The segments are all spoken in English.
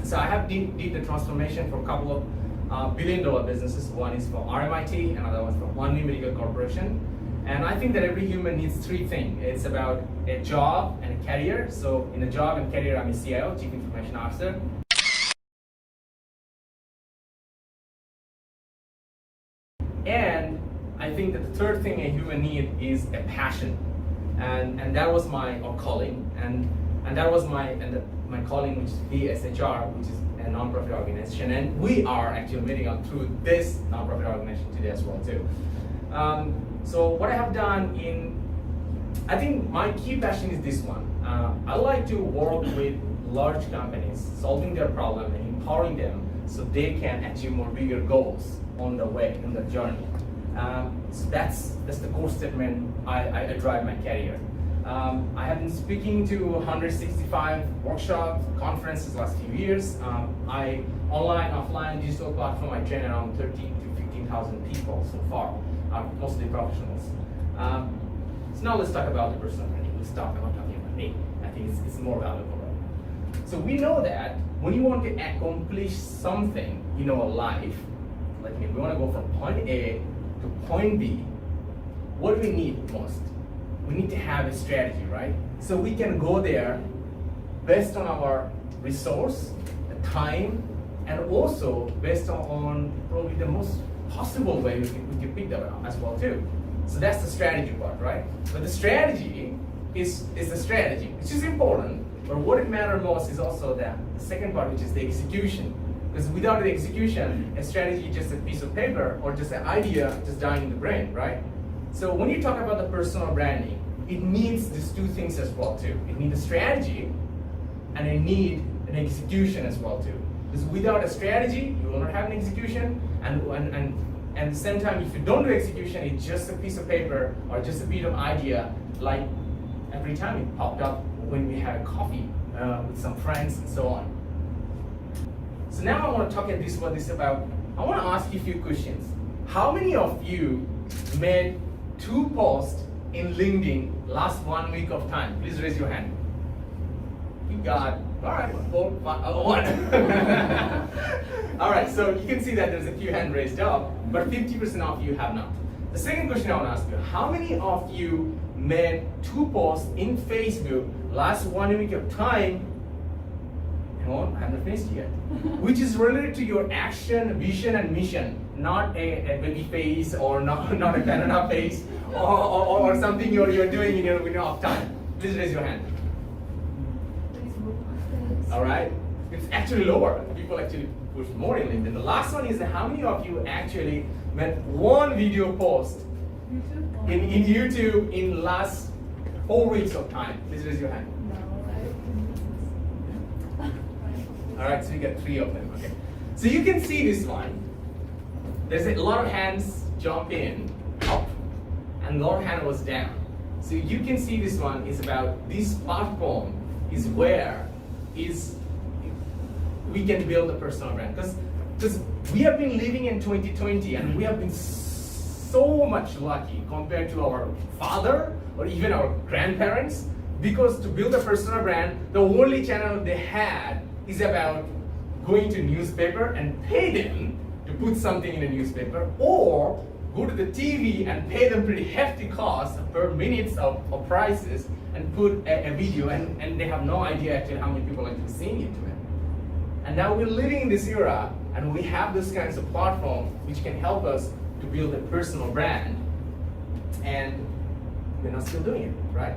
So I have did the transformation for a couple of billion-dollar businesses. One is for RMIT, another one is for Hoan Medical Corporation. And I think that every human needs three things. It's about a job and a career. So in a job and career, I'm a CIO, Chief Information Officer. And I think that the third thing a human needs is a passion. And that was my calling. And that was my calling, which is VSHR, which is a non-profit organization. And we are actually meeting on through this non-profit organization today as well too. So what I have done I think my key passion is this one. I like to work with large companies, solving their problem and empowering them so they can achieve more bigger goals on the way, on the journey. So that's the core statement I drive my career. I have been speaking to 165 workshops, conferences last few years. I online, offline, digital platform, I train around 13 to 15,000 people so far, mostly professionals. So now let's talk about the personal branding. Let's talk about talking about me. I think it's more valuable right now. So we know that when you want to accomplish something in our life, like if we want to go from point A to point B, what do we need most? We need to have a strategy, right? So we can go there based on our resource, the time, and also based on probably the most possible way we can pick that up as well too. So that's the strategy part, right? But the strategy is the strategy, which is important, but what it matters most is also the second part, which is the execution. Because without the execution, a strategy is just a piece of paper or just an idea just dying in the brain, right? So when you talk about the personal branding, it needs these two things as well too. It needs a strategy and it needs an execution as well too. Because without a strategy, you will not have an execution, and at the same time, if you don't do execution, it's just a piece of paper or just a bit of idea, like every time it popped up when we had a coffee with some friends and so on. So now I want to talk about I want to ask you a few questions. How many of you made 2 posts in LinkedIn last 1 week of time? Please raise your hand. We got, all right, 4, 5, 1. All right, so you can see that there's a few hands raised up, but 50% of you have not. The second question I want to ask you, how many of you made 2 posts in Facebook last 1 week of time? Hang on, I haven't finished yet. Which is related to your action, vision, and mission, not a baby face or not a banana face or something you're doing in your window of time. Please raise your hand. All right, it's actually lower. People actually push more in LinkedIn. The last one is how many of you actually made 1 video post in YouTube in last 4 weeks of time? Please raise your hand. All right, so you get 3 of them. Okay, so you can see this one. There's a lot of hands jump in up, and a lot of hand was down. So you can see this one is about this platform is where we can build a personal brand, because we have been living in 2020 and we have been so much lucky compared to our father or even our grandparents, because to build a personal brand, the only channel they had is about going to newspaper and pay them to put something in a newspaper, or go to the TV and pay them pretty hefty costs per minutes of prices and put a video, and they have no idea actually how many people are actually seeing it. And now we're living in this era, and we have this kinds of platform which can help us to build a personal brand, and we're not still doing it, right?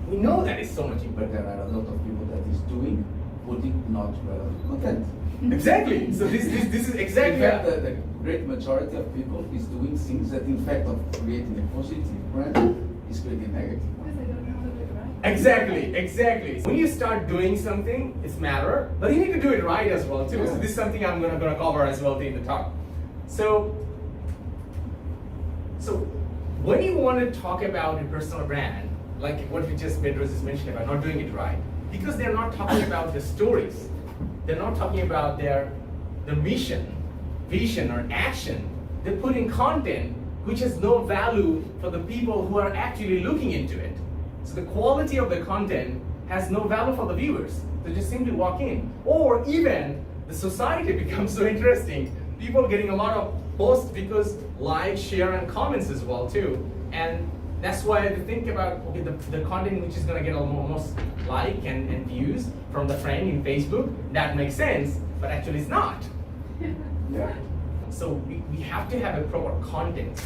We know that it's so much important. But there are a lot of people that is doing, putting not relevant content. Exactly. So this is exactly. In fact, the great majority of people is doing things that, in fact, of creating a positive brand, is creating negative. Because they don't know how to do it right. Exactly. When you start doing something, it's matter, but you need to do it right as well too. Yeah. So this is something I'm gonna cover as well in the talk. So when you want to talk about a personal brand, like what we just Bedros is mentioning about not doing it right, because they're not talking about the stories, they're not talking about the mission, vision, or action. They're putting content which has no value for the people who are actually looking into it. So the quality of the content has no value for the viewers. They just simply walk in. Or even the society becomes so interesting. People getting a lot of posts because like, share, and comments as well too. And that's why they think about, okay, the content which is gonna get almost like and views from the friend in Facebook, that makes sense, but actually it's not. Yeah. So we have to have a proper content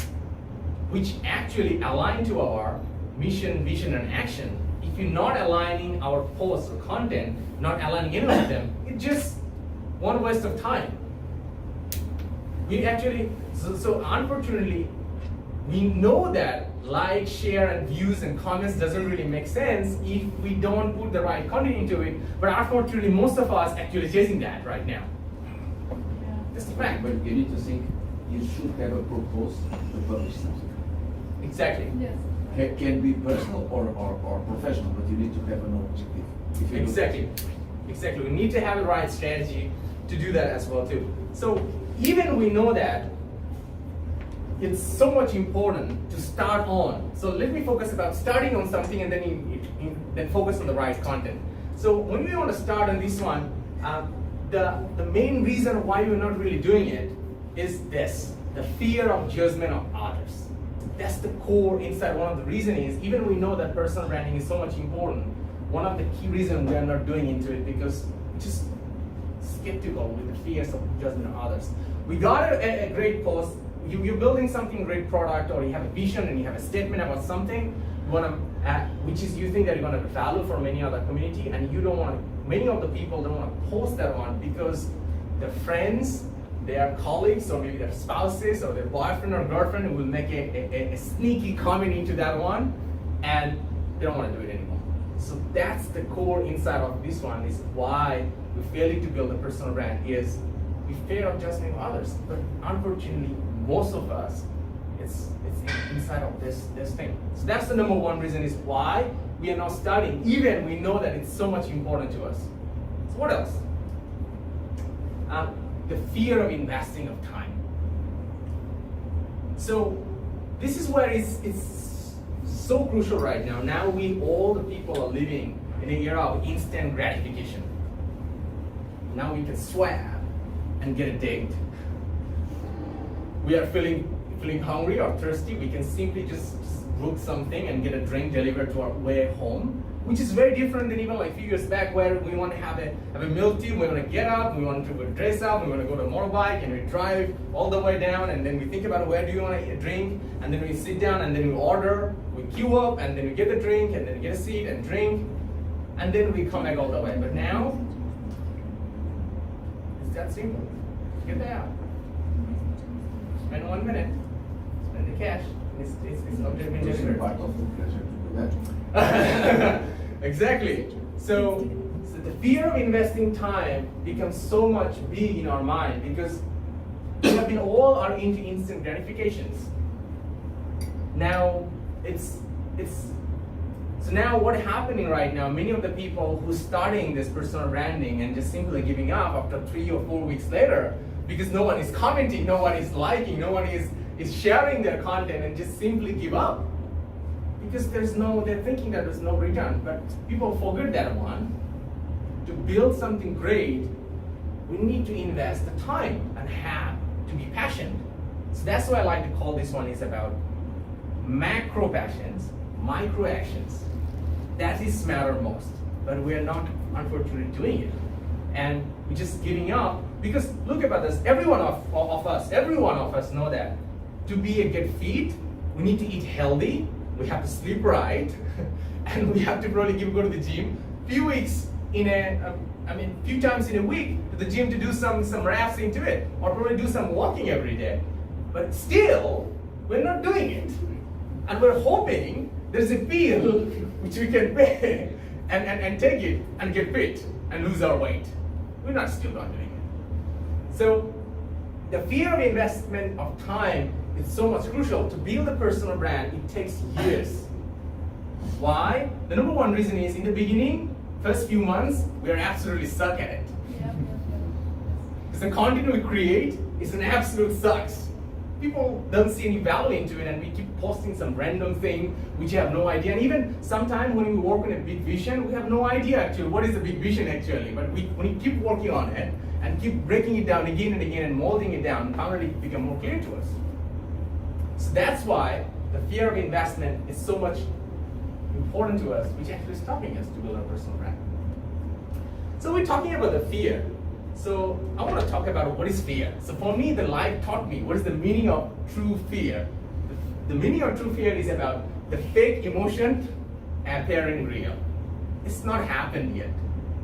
which actually align to our mission, vision, and action. If you're not aligning our posts or content, not aligning any of them, it's just one waste of time. We actually, so unfortunately, we know that like, share, and views and comments doesn't really make sense if we don't put the right content into it. But unfortunately, most of us actually chasing that right now. That's the fact. But you need to think you should have a purpose to publish something. Exactly. Yes. Can be personal or professional, but you need to have an objective. If you do Exactly. Exactly. We need to have the right strategy to do that as well too. So even we know that it's so much important to start on. So let me focus about starting on something and then focus on the right content. So when we want to start on this one, the main reason why we're not really doing it is this, the fear of judgment of others. That's the core inside. One of the reasons is, even we know that personal branding is so much important, one of the key reasons we are not doing into it because we're just skeptical with the fears of judgment of others. We got a great post, you're building something great product, or you have a vision and you have a statement about something, you want to, which is you think that you're going to have value for many other community, and you don't want to, many of the people don't want to post that one because their friends, their colleagues, or maybe their spouses or their boyfriend or girlfriend will make a sneaky comment into that one, and they don't want to do it anymore. So that's the core inside of this one, is why we failing to build a personal brand, is we fear of judgment of others. But unfortunately, most of us, it's inside of this thing. So that's the number one reason is why we are not starting, even we know that it's so much important to us. So what else? The fear of investing of time. So this is where it's so crucial right now. Now all the people are living in an era of instant gratification. Now we can swab and get a date. We are feeling hungry or thirsty, we can simply just book something and get a drink delivered to our way home, which is very different than even like a few years back, where we want to have a milk tea, we want to get up, we want to go dress up, we want to go to a motorbike, and we drive all the way down, and then we think about where do you want to eat a drink, and then we sit down, and then we order, we queue up, and then we get the drink, and then we get a seat and drink, and then we come back all the way. But now, it's that simple. Get the app. Spend 1 minute. Spend the cash. It's not been It's delivered. part of the pleasure to do that. Exactly. So the fear of investing time becomes so much big in our mind because we have been all are into instant gratifications. Now so now what happening right now, many of the people who starting this personal branding and just simply giving up after 3 or 4 weeks later because no one is commenting, no one is liking, no one is sharing their content, and just simply give up. Because they're thinking that there's no return. But people forget that one. To build something great, we need to invest the time and have to be passionate. So that's why I like to call this one is about macro passions, micro actions. That is matter most. But we are not, unfortunately, doing it. And we're just giving up. Because look about this, every one of us know that to be a good fit, we need to eat healthy, we have to sleep right, and we have to probably go to the gym few times in a week to the gym to do some reps into it, or probably do some walking every day. But still, we're not doing it. And we're hoping there's a pill which we can pay and take it and get fit and lose our weight. We're still not doing it. So the fear of investment of time is so much crucial. To build a personal brand, it takes years. Why? The number one reason is in the beginning, first few months, we are absolutely suck at it. Because the content we create is an absolute sucks. people don't see any value into it, and we keep posting some random thing which you have no idea. And even sometimes when we work on a big vision, we have no idea actually what is the big vision actually. But when you keep working on it and keep breaking it down again and again and molding it down, finally it become more clear to us. So that's why the fear of investment is so much important to us, which actually is stopping us to build our personal brand. So we're talking about the fear. So I want to talk about what is fear. So for me, the life taught me what is the meaning of true fear. The meaning of true fear is about the fake emotion appearing real. It's not happened yet,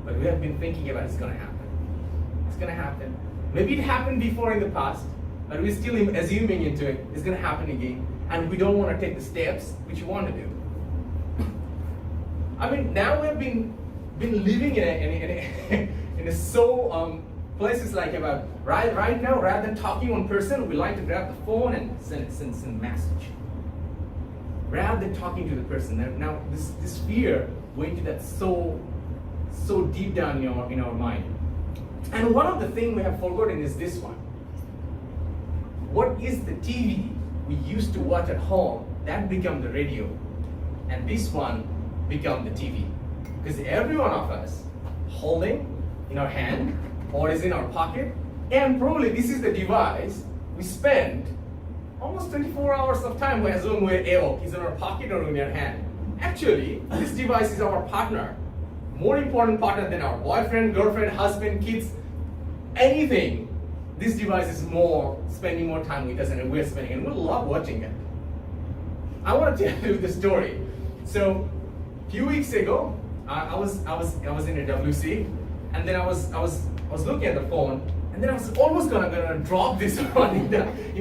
but we have been thinking about it's going to happen. It's going to happen. Maybe it happened before in the past, but we're still assuming into it. It's going to happen again, and we don't want to take the steps which we want to do. I mean, now we've been living in a so places like about right now, rather than talking on person, we like to grab the phone and send a message. Rather than talking to the person. Now this fear went to that so deep down in our mind. And one of the things we have forgotten is this one. What is the TV we used to watch at home? That become the radio, and this one become the TV, because every one of us holding in our hand or is in our pocket, and probably this is the device we spend almost 24 hours of time we assume is in our pocket or in our hand. Actually, this device is our partner, more important partner than our boyfriend, girlfriend, husband, kids, anything. This device is spending more time with us, and we're spending, and we love watching it. I want to tell you the story. So, a few weeks ago, I was in a WC, and then I was looking at the phone, and then I was almost gonna drop this one in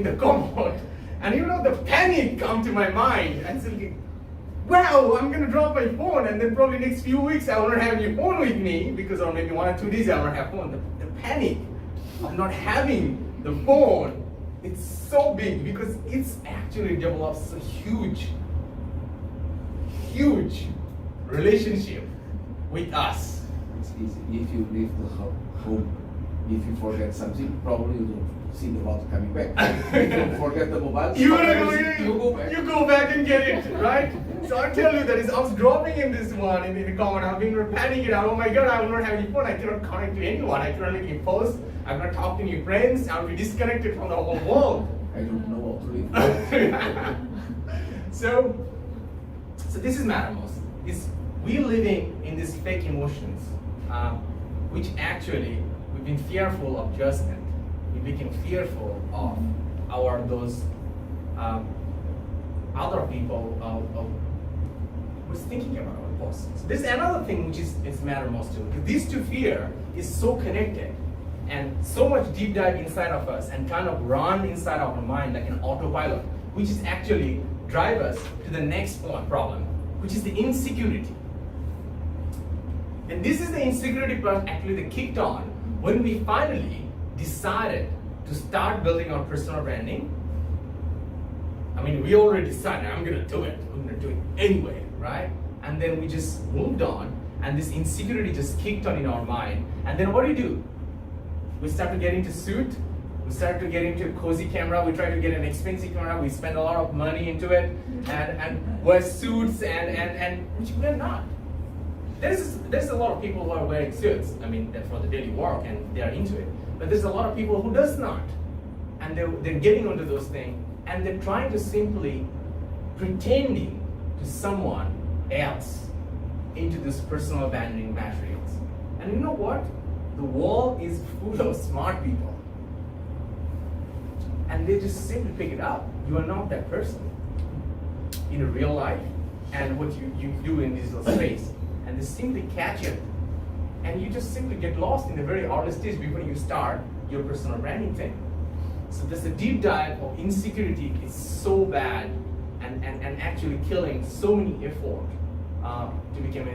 the commode, and the panic come to my mind, and thinking, wow, I'm gonna drop my phone, and then probably next few weeks I won't have your phone with me, because or maybe 1 or 2 days I won't have phone. The panic of not having the phone, it's so big because it's actually develops a huge relationship with us. It's easy. If you leave the home, if you forget something, probably you don't see the water coming back. If you forget the mobile, you go back and get it, right? So I tell you that I was dropping in this one in the comment. I've been panicking out. Oh my God, I will not have any phone. I cannot connect to anyone. I cannot make any posts. I cannot talk to any friends. I'll be disconnected from the whole world. I don't know what to live. So this is mattermost. Is we living in these fake emotions, which actually we've been fearful of judgment. We became fearful of those other people who's thinking about our posts. So there's another thing which is mattermost too. These two fear is so connected and so much deep dive inside of us and kind of run inside of our mind like an autopilot, which is actually drive us to the next problem, which is the insecurity. And this is the insecurity part actually that kicked on when we finally decided to start building our personal branding. I mean, we already decided, I'm gonna do it. I'm gonna do it anyway, right? And then we just moved on, and this insecurity just kicked on in our mind. And then what do? We start to get into suit. We start to get into a cozy camera. We try to get an expensive camera. We spend a lot of money into it, and wear suits and which we're not. There's a lot of people who are wearing suits. I mean, that's for the daily work, and they are into it. But there's a lot of people who does not, and they're getting onto those things, and they're trying to simply pretending to someone else into this personal branding materials. And you know what? The world is full of smart people. And they just simply pick it up. You are not that person in real life and what you do in digital space. And they simply catch it. And you just simply get lost in the very early stage before you start your personal branding thing. So there's a deep dive of insecurity. It's so bad and actually killing so many effort to become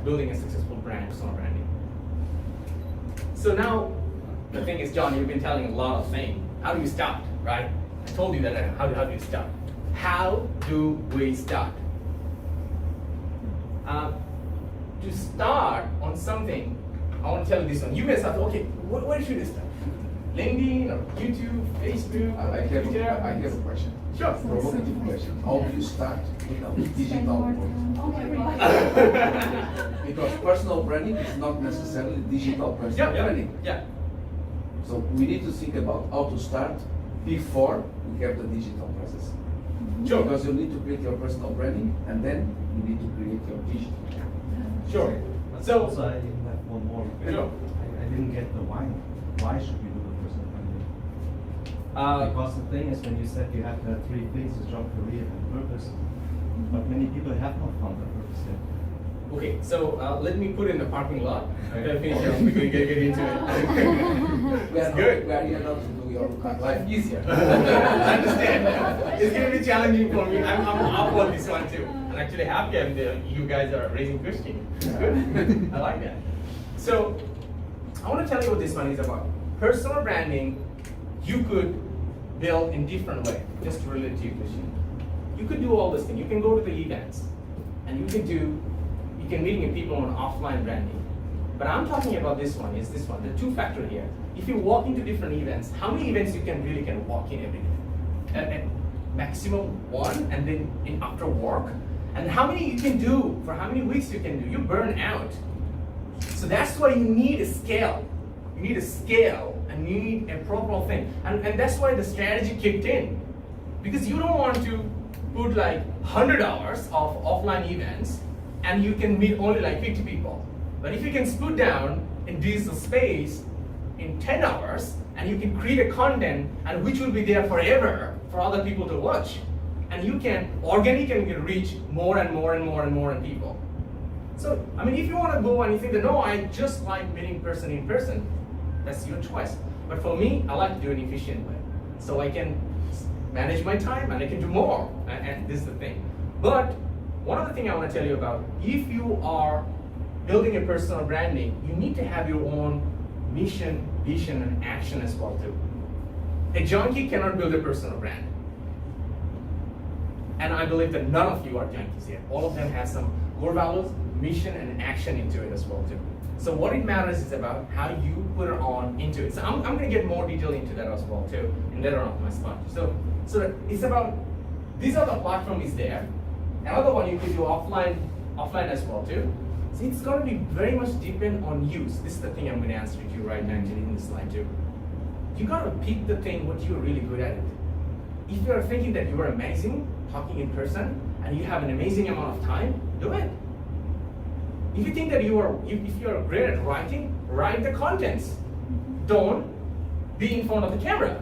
building a successful brand, personal branding. So now, the thing is, John, you've been telling a lot of things. How do you start, right? I told you that. How do you start? How do we start? To start on something, I want to tell you this one. You may start, okay, where should I start? LinkedIn or YouTube, Facebook, I have Twitter? a question. Sure. Provocative question. How do you start without digital world? Oh my God. Because personal branding is not necessarily digital personal branding. Yeah. So we need to think about how to start before we have the digital process. Sure. Because you need to create your personal branding and then you need to create your digital. Sure. But So, also I have one more. Sure. I didn't get the why. Why should we do the personal branding? Because the thing is, when you said you have the three things: job, career, and purpose. But many people have not found their purpose yet. okay, so let me put in the parking lot. Then finish up. We can get into it. We are Good. We are here not to do your life easier. I understand. It's going to be challenging for me. I'm up on this one too. I'm actually happy you guys are raising questions. It's good. I like that. So, I want to tell you what this one is about. Personal branding, you could build in different way. Just to relate to your question. You could do all this thing. You can go to the events, and you can meet people on offline branding. But I'm talking about this one. Is this one the two factor here? If you walk into different events, how many events you can walk in every day? At maximum one, and then after work. And how many you can do, for how many weeks you can do, you burn out. So that's why you need a scale. You need a scale and you need a proper thing. And that's why the strategy kicked in. Because you don't want to put like 100 hours of offline events and you can meet only like 50 people. But if you can split down in digital space in 10 hours and you can create a content and which will be there forever for other people to watch. And you can organically reach more and more and more and more people. So, I mean, if you want to go and you think that, no, I just like meeting person in person, that's your choice. But for me, I like to do it in an efficient way. So I can manage my time and I can do more. And this is the thing. But one other thing I want to tell you about, if you are building a personal branding, you need to have your own mission, vision, and action as well too. A junkie cannot build a personal brand. And I believe that none of you are junkies here. All of them have some core values, mission, and action into it as well too. So what it matters is about how you put it on into it. So I'm going to get more detail into that as well too, and later on my spot. So it's about, these are the platform is there. Another one you can do offline as well too. So it's going to be very much depend on you. So this is the thing I'm going to answer to you right now actually in this slide too. You got to pick the thing what you're really good at it. If you're thinking that you are amazing talking in person and you have an amazing amount of time, do it. If you think that if you're great at writing, write the contents. Don't be in front of the camera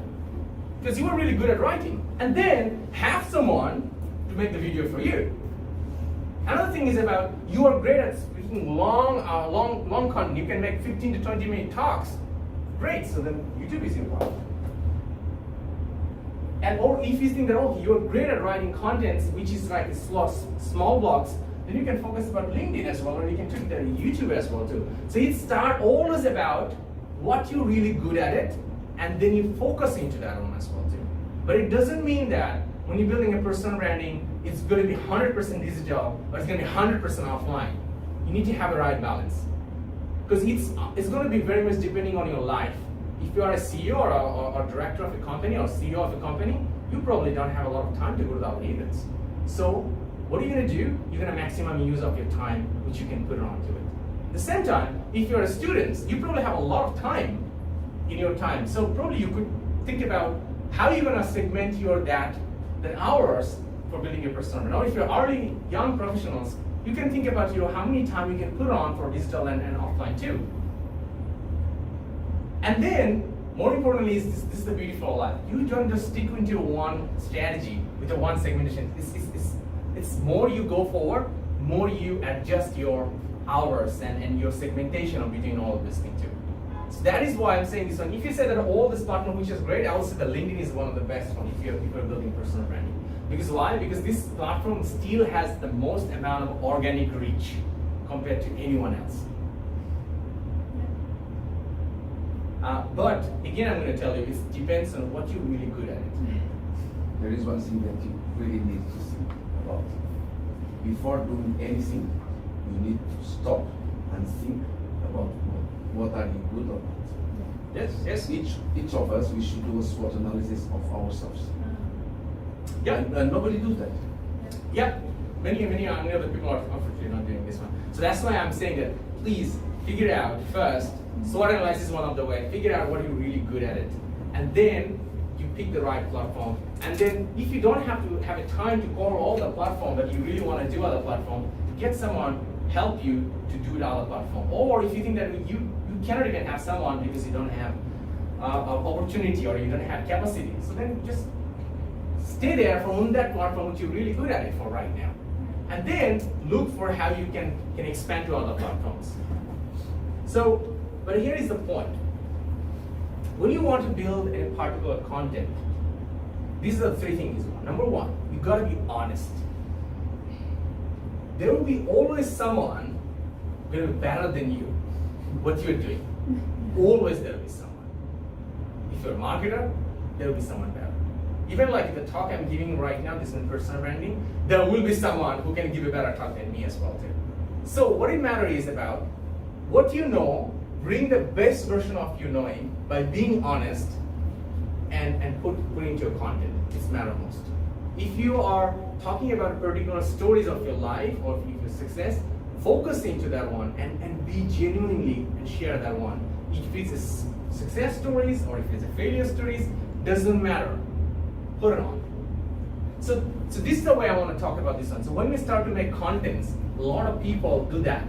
because you are really good at writing. And then have someone to make the video for you. Another thing is about you are great at speaking long content. You can make 15 to 20 minute talks. Great. So then YouTube is your problem. And or if you think that you're great at writing contents, which is like small blogs, then you can focus about LinkedIn as well, or you can take the YouTube as well too. So it start always about what you're really good at it, and then you focus into that one as well too. But it doesn't mean that when you're building a personal branding, it's going to be 100% digital, or it's going to be 100% offline. You need to have the right balance, because it's going to be very much depending on your life. If you are a CEO or director of a company or CEO of a company, you probably don't have a lot of time to go to the other events. So what are you going to do? You're going to maximum use of your time, which you can put onto it. At the same time, if you're a student, you probably have a lot of time in your time. So probably you could think about how you're going to segment the hours for building your persona. Now, if you're already young professionals, you can think about how many time you can put on for digital and offline too. And then, more importantly, this is the beautiful life. You don't just stick into one strategy with the one segmentation. It's more you go forward, more you adjust your hours and your segmentation between all of this thing too. So that is why I'm saying this one. If you say that all this platform, which is great, I would say that LinkedIn is one of the best one if you're building personal branding. Because why? Because this platform still has the most amount of organic reach compared to anyone else. But again, I'm going to tell you, it depends on what you're really good at it. There is one thing that you really need to think about. Before doing anything, you need to stop and think about what are you good or not. Yes. Each of us, we should do a SWOT analysis of ourselves. Yeah. And nobody does that. Yeah. Many other people are unfortunately not doing this one. So that's why I'm saying that please figure it out first. SWOT analysis is one of the way. Figure out what you're really good at it, and then you pick the right platform. And then if you don't have to have a time to cover all the platform, but you really want to do other platform, get someone help you to do the other platform. Or if you think that you cannot even have someone because you don't have opportunity or you don't have capacity, so then just stay there from that platform which you're really good at it for right now. And then look for how you can expand to other platforms. So, but here is the point. When you want to build a particular content, these are the three things. Number one, you gotta be honest. There will be always someone who will be better than you, what you're doing. Always there will be someone. If you're a marketer, there will be someone better. Even like the talk I'm giving right now, this is in personal branding, there will be someone who can give a better talk than me as well too. So what it matters is about what you know, bring the best version of you knowing by being honest and put into your content. It's matter most. If you are talking about particular stories of your life or of your success, focus into that one and be genuinely and share that one. If it's a success stories or if it's a failure stories, doesn't matter. Put it on. So this is the way I want to talk about this one. So when we start to make contents, a lot of people do that.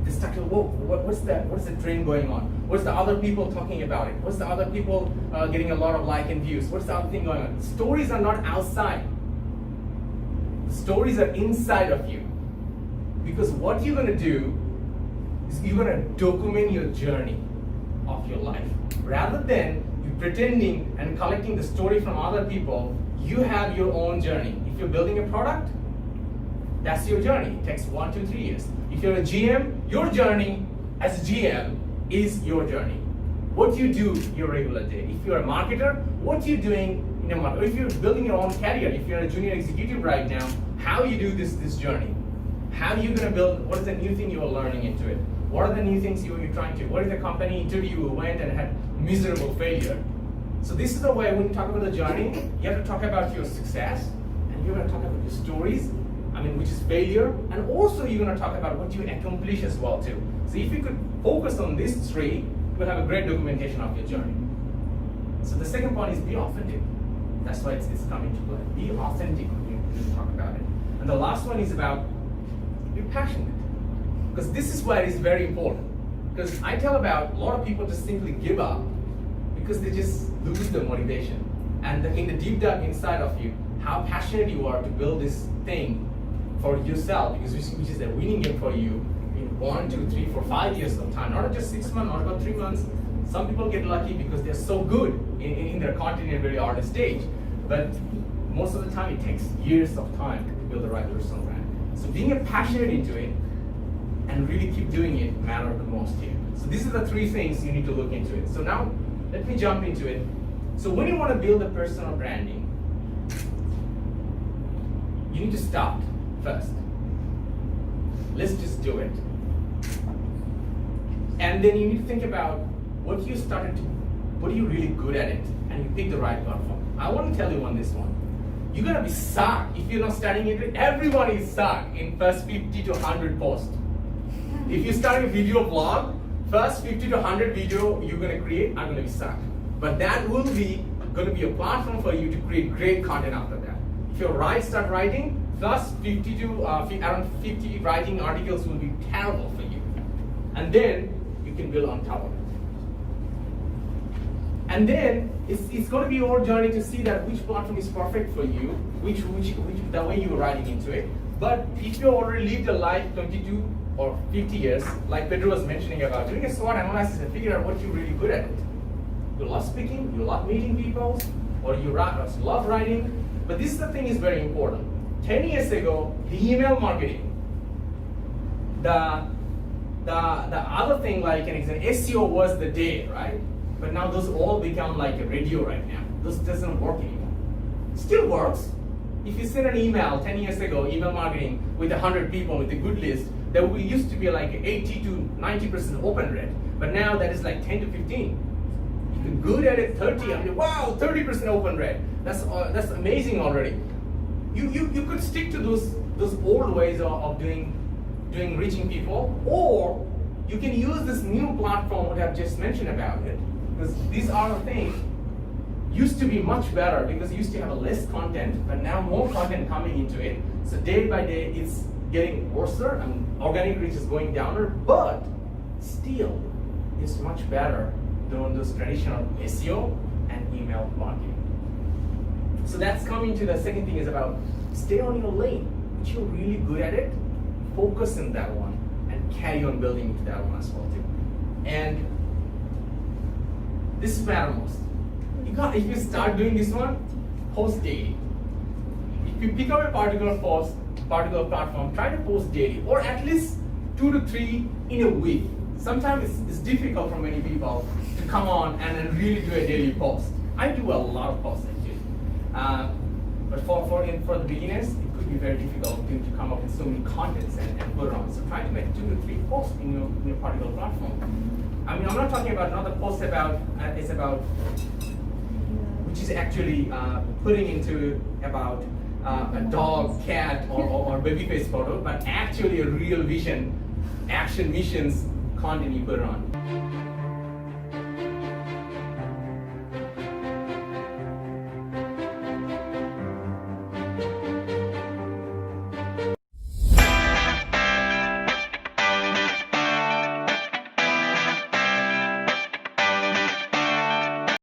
They start to, whoa, what's the trend going on? What's the other people talking about it? What's the other people getting a lot of like and views? What's the other thing going on? Stories are not outside. Stories are inside of you. Because what you're gonna do is you're gonna document your journey of your life. Rather than you pretending and collecting the story from other people, you have your own journey. If you're building a product, that's your journey. It takes 1 to 3 years. If you're a GM, your journey as a GM is your journey. What you do your regular day. If you're a marketer, what you're doing in a market. If you're building your own career, if you're a junior executive right now, how you do this journey. How are you going to build, what is the new thing you are learning into it? What are the new things you're trying to, what is the company interview you went and had miserable failure? So this is the way when you talk about the journey, you have to talk about your success, and you're going to talk about your stories, which is failure, and also you're going to talk about what you accomplish as well too. So if you could focus on these three, you'll have a great documentation of your journey. So the second point is be authentic. That's why it's coming to play. Be authentic when you talk about it. And the last one is about be passionate. Because this is where it's very important. Because I tell about a lot of people just simply give up because they just lose the motivation. And in the deep dive inside of you, how passionate you are to build this thing for yourself, because which is a winning game for you in 1, 2, 3, 4, 5 years of time, not just 6 months, not about 3 months. Some people get lucky because they're so good in their content in a very early stage, but most of the time it takes years of time to build the right personal brand. So being passionate into it and really keep doing it matter the most here. So these are the 3 things you need to look into it. So now let me jump into it. So when you want to build a personal branding, you need to start first. Let's just do it. And then you need to think about what are you really good at it, and you pick the right platform. I want to tell you on this one. You're gonna be sucked if you're not starting it. Everyone is sucked in first 50 to 100 posts. If you start a video blog, first 50 to 100 video you're gonna create are gonna be sucked. But that will be gonna be a platform for you to create great content after that. If you start writing, first 50 to around 50 writing articles will be terrible for you. And then you can build on top of it. And then it's going to be your journey to see that which platform is perfect for you, which the way you're writing into it. But if you already lived a life 22 or 50 years, like Pedro was mentioning about, doing a SWOT analysis and figure out what you're really good at it. You love speaking, you love meeting people, or you love writing. But this is the thing is very important. 10 years ago, the email marketing, the other thing like an example, SEO was the day, right? But now those all become like a radio right now. This doesn't work anymore. Still works. If you send an email 10 years ago, email marketing with 100 people with a good list, there used to be like 80 to 90% open rate, but now that is like 10 to 15. If you're good at it, 30. I mean, wow, 30% open rate. That's amazing already. You could stick to those old ways of doing reaching people, or you can use this new platform what I've just mentioned about it, because these are the things used to be much better because you used to have a less content, but now more content coming into it. So day by day it's getting worse. I mean, organic reach is going down, but still it's much better than those traditional SEO and email marketing. So that's coming to the second thing is about stay on your lane, which you're really good at it, focus in that one and carry on building into that one as well too. And this is mattermost. If you start doing this one, post daily. If you pick up a particular platform, try to post daily, or at least 2 to 3 in a week. Sometimes it's difficult for many people to come on and then really do a daily post. I do a lot of posts actually, but for the beginners, it could be very difficult to come up with so many contents and put it on. So try to make 2 to 3 posts in your particular platform. I mean, I'm not talking about another post about which is actually putting into about a dog, cat, or baby face photo, but actually a real vision, action missions content you put it on.